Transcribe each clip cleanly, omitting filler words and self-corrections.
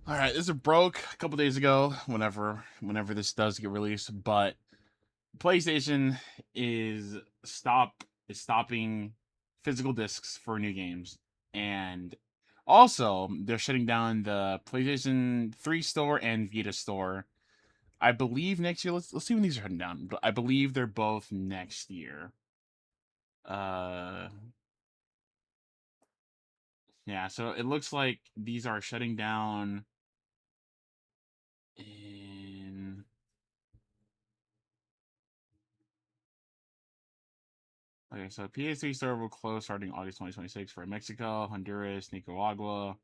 All right, this is broke a couple days ago. Whenever this does get released, but PlayStation is stopping physical discs for new games, and also they're shutting down the PlayStation 3 store and Vita store. I believe next year. Let's see when these are shutting down. But I believe they're both next year. Uh, yeah. So it looks like these are shutting down in. Okay, so PS3 store will close starting August 2026 for Mexico, Honduras, Nicaragua.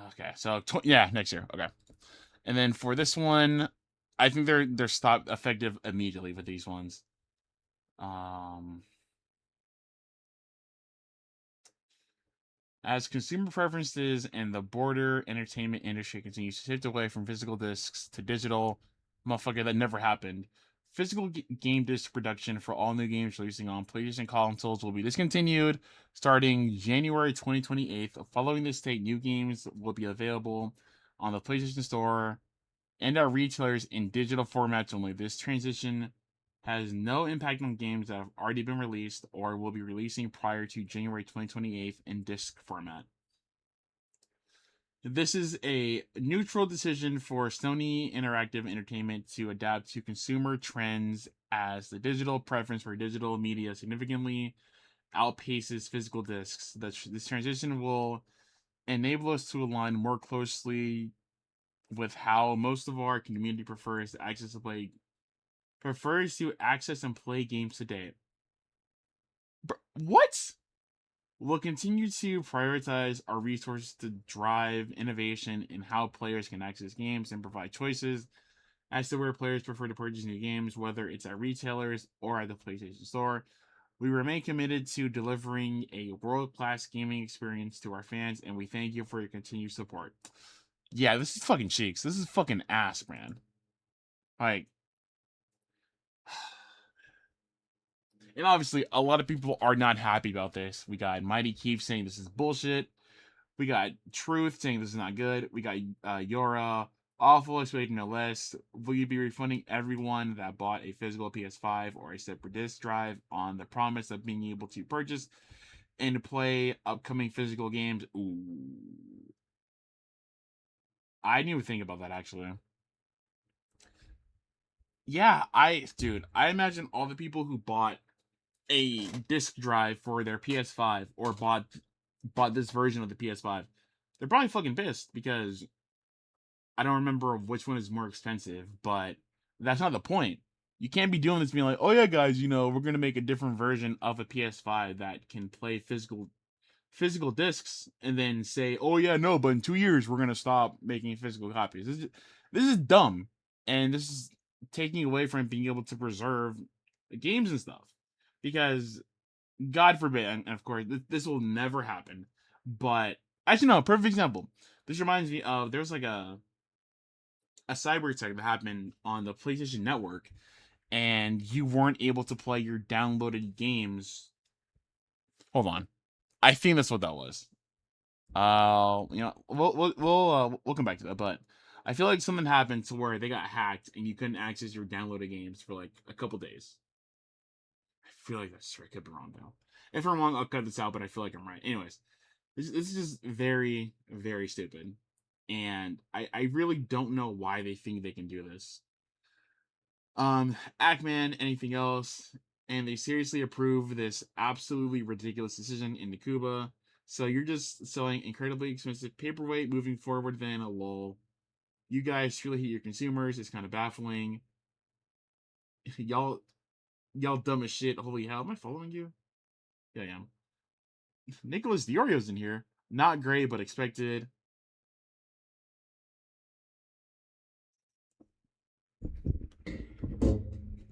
Okay, so yeah, next year. Okay, and then for this one, I think they're stopped effective immediately with these ones. Um, as consumer preferences and the broader entertainment industry continues to shift away from physical discs to digital, motherfucker, that never happened. Physical game disc production for all new games releasing on PlayStation consoles will be discontinued starting January 2028. Following this date, new games will be available on the PlayStation Store and our retailers in digital formats only. This transition has no impact on games that have already been released or will be releasing prior to January 2028 in disc format. This is a neutral decision for Sony Interactive Entertainment to adapt to consumer trends as the digital preference for digital media significantly outpaces physical discs. This transition will enable us to align more closely with how most of our community prefers to access and play games today. What? We'll continue to prioritize our resources to drive innovation in how players can access games and provide choices as to where players prefer to purchase new games, whether it's at retailers or at the PlayStation Store. We remain committed to delivering a world class gaming experience to our fans, and we thank you for your continued support. Yeah, this is fucking cheeks. This is fucking ass, man. Like, and obviously, a lot of people are not happy about this. We got Mighty Keep saying this is bullshit. We got Truth saying this is not good. We got Yora, awful, expecting no less. Will you be refunding everyone that bought a physical PS5 or a separate disc drive on the promise of being able to purchase and play upcoming physical games? Ooh. I didn't even think about that actually. Yeah, I imagine all the people who bought a disc drive for their PS5 or bought this version of the PS5, they're probably fucking pissed because I don't remember which one is more expensive, but that's not the point. You can't be doing this being like, oh yeah, guys, we're gonna make a different version of a PS5 that can play physical discs, and then say, oh yeah, no, but in 2 years we're gonna stop making physical copies. This is dumb, and this is taking away from being able to preserve games and stuff. Because God forbid, and of course this will never happen. But actually, no, perfect example. This reminds me of there's like a cyber attack that happened on the PlayStation Network, and you weren't able to play your downloaded games. Hold on, I think that's what that was. We'll come back to that, but I feel like something happened to where they got hacked and you couldn't access your downloaded games for like a couple days. I feel like that's true. I could be wrong though. If I'm wrong, I'll cut this out, but I feel like I'm right. Anyways, this is just very, very stupid. And I really don't know why they think they can do this. Ackman, anything else? And they seriously approve this absolutely ridiculous decision in Cuba. So you're just selling incredibly expensive paperweight moving forward, then a lol. You guys truly hate your consumers. It's kind of baffling. y'all, y'all dumb as shit. Holy hell, am I following you? Yeah, I am. Nicholas Diorio's in here. Not great, but expected.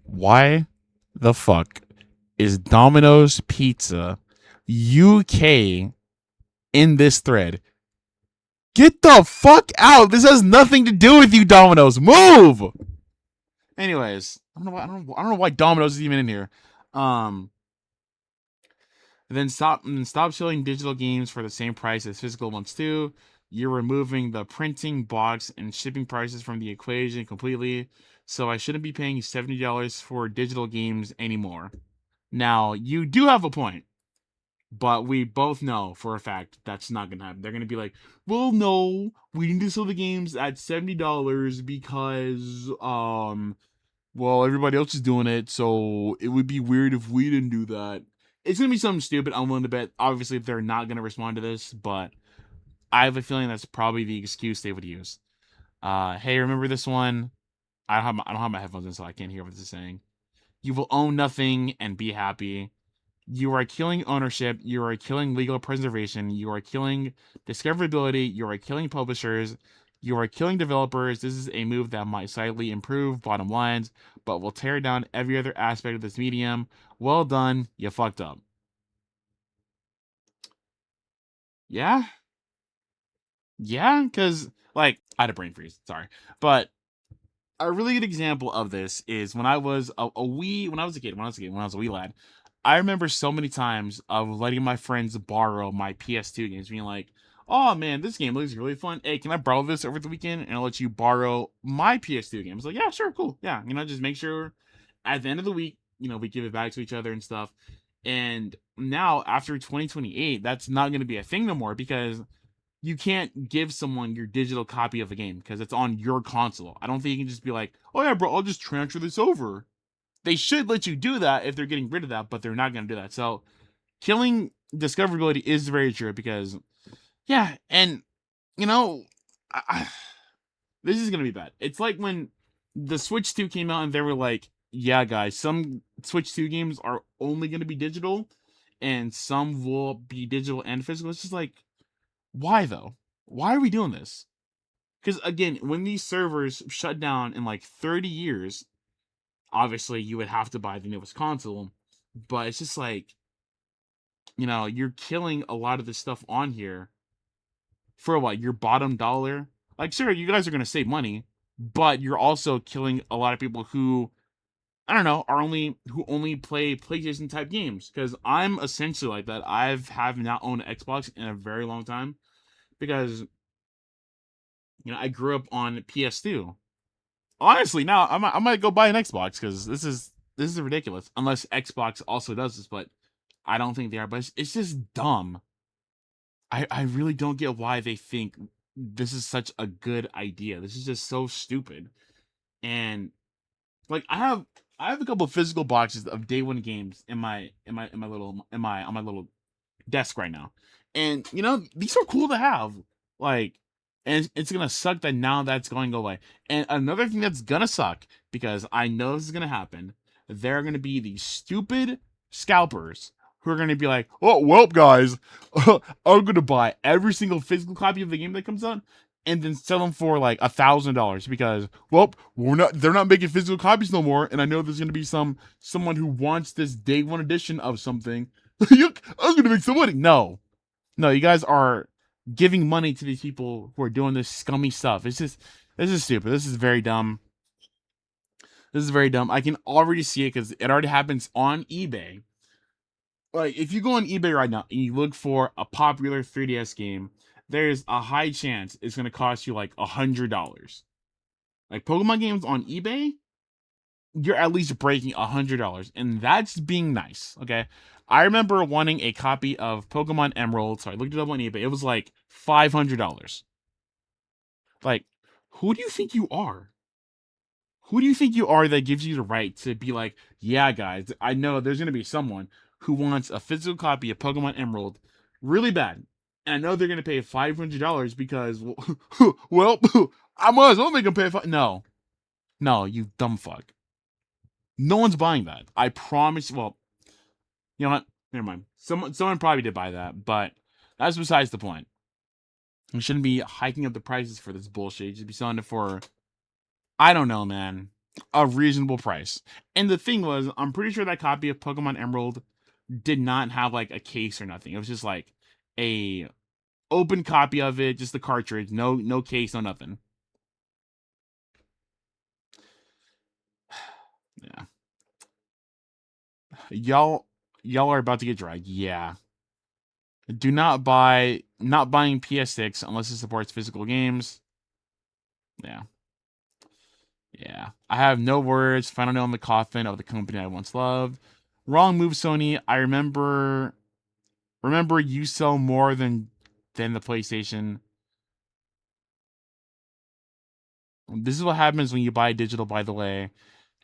Why the fuck is Domino's Pizza UK in this thread? Get the fuck out! This has nothing to do with you, Domino's. Move. Anyways, I don't know why Domino's is even in here. Um, then stop selling digital games for the same price as physical ones too. You're removing the printing, box, and shipping prices from the equation completely, so I shouldn't be paying $70 for digital games anymore. Now, you do have a point, but we both know for a fact that's not gonna happen. They're gonna be like, well, no, we need to sell the games at $70 because well, everybody else is doing it, so it would be weird if we didn't do that. It's gonna be something stupid. I'm willing to bet. Obviously, they're not gonna respond to this, but I have a feeling that's probably the excuse they would use. Hey, remember this one? I don't have my headphones in, so I can't hear what this is saying. You will own nothing and be happy. You are killing ownership. You are killing legal preservation. You are killing discoverability. You are killing publishers. You are killing developers. This is a move that might slightly improve bottom lines, but will tear down every other aspect of this medium. Well done. You fucked up. Yeah? Yeah? Because, like, I had a brain freeze. Sorry. But a really good example of this is when I was a wee when I was a kid, when I was a wee lad. I remember so many times of letting my friends borrow my PS2 games, being like, "Oh man, this game looks really fun. Hey, can I borrow this over the weekend? And I'll let you borrow my PS2 games." Like, yeah, sure, cool, yeah. Just make sure at the end of the week, we give it back to each other and stuff. And now after 2028, that's not going to be a thing no more because you can't give someone your digital copy of a game because it's on your console. I don't think you can just be like, "Oh yeah, bro, I'll just transfer this over." They should let you do that if they're getting rid of that, but they're not going to do that. So killing discoverability is very true because, yeah, and you know, I, this is going to be bad. It's like when the Switch 2 came out and they were like, "Yeah, guys, some Switch 2 games are only going to be digital, and some will be digital and physical." It's just like, why though? Why are we doing this? Because again, when these servers shut down in like 30 years, obviously you would have to buy the newest console. But it's just like, you're killing a lot of this stuff on here for what? Your bottom dollar? Like, sure, you guys are going to save money, but you're also killing a lot of people who, I don't know, who only play PlayStation type games. Because I'm essentially like that. Have not owned an Xbox in a very long time because, I grew up on PS2. Honestly, now I might go buy an Xbox because this is ridiculous. Unless Xbox also does this, but I don't think they are. But it's just dumb. I really don't get why they think this is such a good idea. This is just so stupid. And like I have a couple of physical boxes of day one games on my little desk right now. And these are cool to have. Like, and it's gonna suck that now that's going away. And another thing that's gonna suck, because I know this is gonna happen, there are gonna be these stupid scalpers who are gonna be like, "Oh well, guys, I'm gonna buy every single physical copy of the game that comes out and then sell them for like $1,000 because, well, they're not making physical copies no more, and I know there's gonna be someone who wants this day one edition of something. I'm gonna make some money." No, you guys are giving money to these people who are doing this scummy stuff. This is stupid. This is very dumb. This is very dumb. I can already see it because it already happens on eBay. Like, if you go on eBay right now and you look for a popular 3DS game, there's a high chance it's gonna cost you like $100. Like Pokemon games on eBay, you're at least breaking $100, and that's being nice. Okay, I remember wanting a copy of Pokemon Emerald, so I looked it up on eBay. It was like $500. Like, who do you think you are? Who do you think you are that gives you the right to be like, "Yeah, guys, I know there's gonna be someone who wants a physical copy of Pokemon Emerald really bad, and I know they're gonna pay $500 because, well, I might as well make them pay five." No, no, you dumb fuck. No one's buying that. I promise. Well, you know what? Never mind. Someone probably did buy that, but that's besides the point. We shouldn't be hiking up the prices for this bullshit. You should be selling it for, I don't know, man, a reasonable price. And the thing was, I'm pretty sure that copy of Pokemon Emerald did not have like a case or nothing. It was just like a open copy of it, just the cartridge, no case, no nothing. Yeah, y'all are about to get dragged. Yeah, Do not buying PS6 unless it supports physical games. Yeah. Yeah. I have no words. Final nail in the coffin of the company I once loved. Wrong move, Sony. I remember you sell more than the PlayStation. This is what happens when you buy digital, by the way.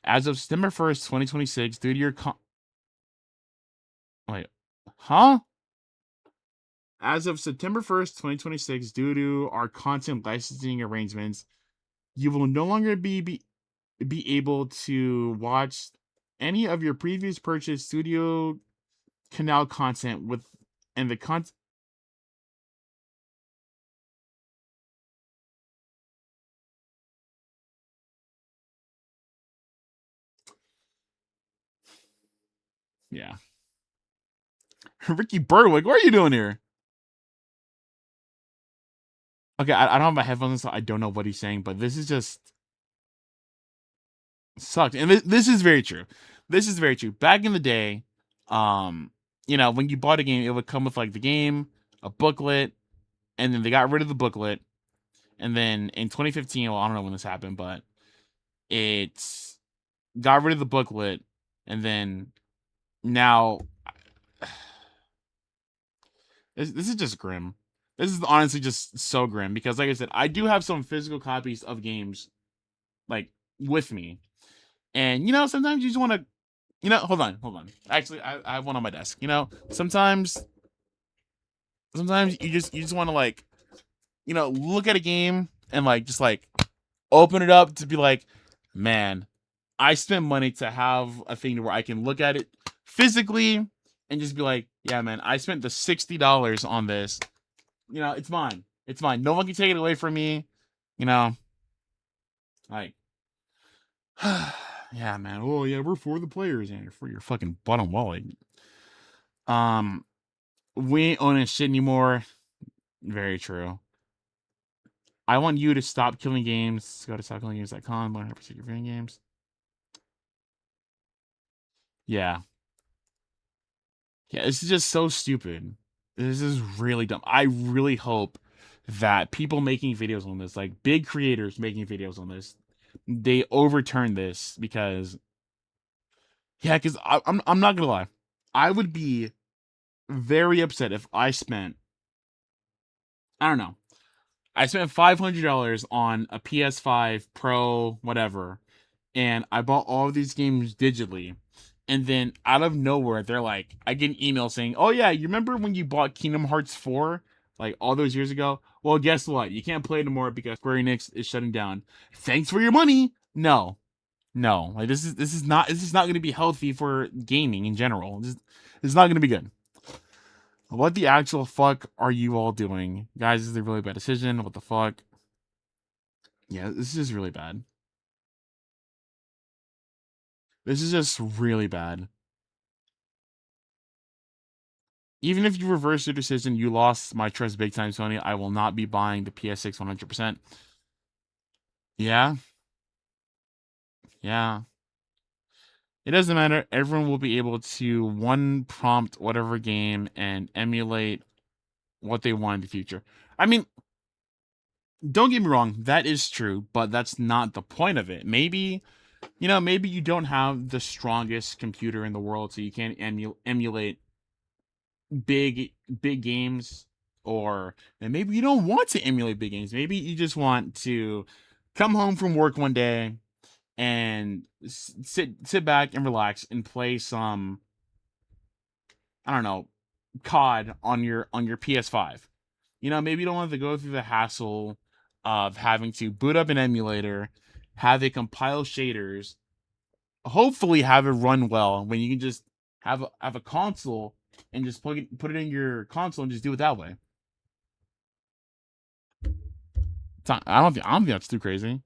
As of September 1st, 2026, due to your wait. Huh? As of September 1st, 2026, due to our content licensing arrangements, you will no longer be able to watch any of your previous purchased studio canal content with and the content. Yeah. Ricky Berwick, what are you doing here? Okay, I don't have my headphones, so I don't know what he's saying, but this is just sucked. And this is very true. This is very true. Back in the day, um, when you bought a game, it would come with like the game, a booklet, and then they got rid of the booklet. And then in 2015, well, I don't know when this happened, but it's got rid of the booklet, and then now this is just grim. This is honestly just so grim because, like I said, I do have some physical copies of games like with me, and sometimes you just want to, hold on. Actually, I have one on my desk. Sometimes you just want to like, look at a game and like just like open it up to be like, man, I spent money to have a thing where I can look at it physically and just be like, yeah, man, I spent the $60 on this. It's mine. It's mine. No one can take it away from me. You know, like, yeah, man. Oh yeah, we're for the players and you're for your fucking bottom wallet. Um, we ain't owning shit anymore. Very true. I want you to stop killing games. Go to stopkillinggames.com. 100% your video games. Yeah. Yeah, this is just so stupid. This is really dumb. I really hope that people making videos on this, like big creators making videos on this, they overturn this because yeah, because I'm not gonna lie, I would be very upset if I spent, I don't know, I spent $500 on a PS5 Pro whatever, and I bought all of these games digitally. And then out of nowhere, they're like, I get an email saying, "Oh yeah, you remember when you bought Kingdom Hearts 4 like all those years ago? Well, guess what? You can't play it anymore because Square Enix is shutting down. Thanks for your money." No, no, like this is not going to be healthy for gaming in general. This is not going to be good. What the actual fuck are you all doing, guys? This is a really bad decision. What the fuck? Yeah, this is really bad. This is just really bad. Even if you reverse your decision, you lost my trust big time, Sony. I will not be buying the PS6 100%. Yeah, yeah. It doesn't matter. Everyone will be able to one prompt whatever game and emulate what they want in the future. I mean, don't get me wrong, that is true, but that's not the point of it. Maybe you don't have the strongest computer in the world, so you can't emulate big games, or and maybe you don't want to emulate big games. Maybe you just want to come home from work one day and sit back and relax and play some, I don't know, COD on your PS5. Maybe you don't want to go through the hassle of having to boot up an emulator, have it compile shaders, hopefully have it run well when you can just have a console and just put it in your console and just do it that way. I don't think that's too crazy.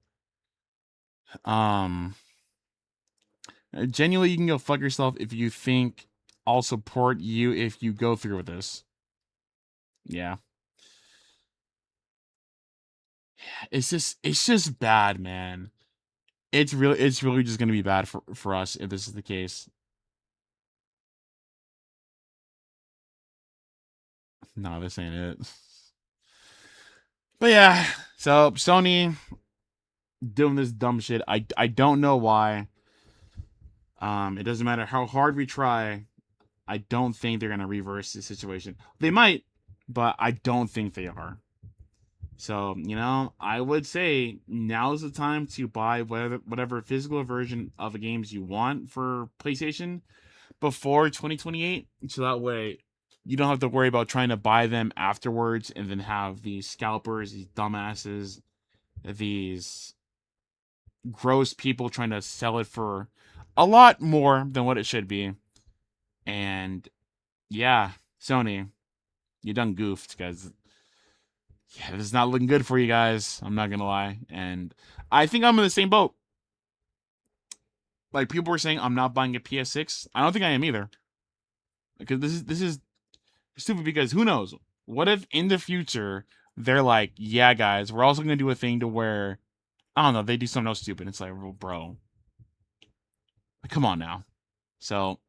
Um, Genuinely, you can go fuck yourself if you think I'll support you if you go through with this. Yeah, it's just bad, man. It's really just gonna be bad for us if this is the case. No, this ain't it. But yeah, so Sony doing this dumb shit. I don't know why. It doesn't matter how hard we try. I don't think they're gonna reverse the situation. They might, but I don't think they are. So, I would say now's the time to buy whatever physical version of the games you want for PlayStation before 2028. So that way you don't have to worry about trying to buy them afterwards and then have these scalpers, these dumbasses, these gross people trying to sell it for a lot more than what it should be. And yeah, Sony, you done goofed, because yeah, this is not looking good for you guys. I'm not gonna lie, and I think I'm in the same boat. Like, people were saying, I'm not buying a PS6. I don't think I am either, because this is stupid. Because who knows? What if in the future they're like, yeah, guys, we're also gonna do a thing to where, I don't know, they do something else stupid. It's like, well, bro, come on now. So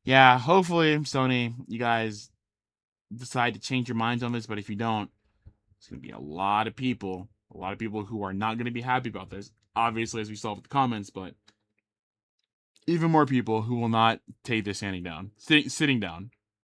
yeah, hopefully, Sony, you guys decide to change your minds on this. But if you don't, it's going to be a lot of people who are not going to be happy about this. Obviously, as we saw with the comments, but even more people who will not take this sitting down.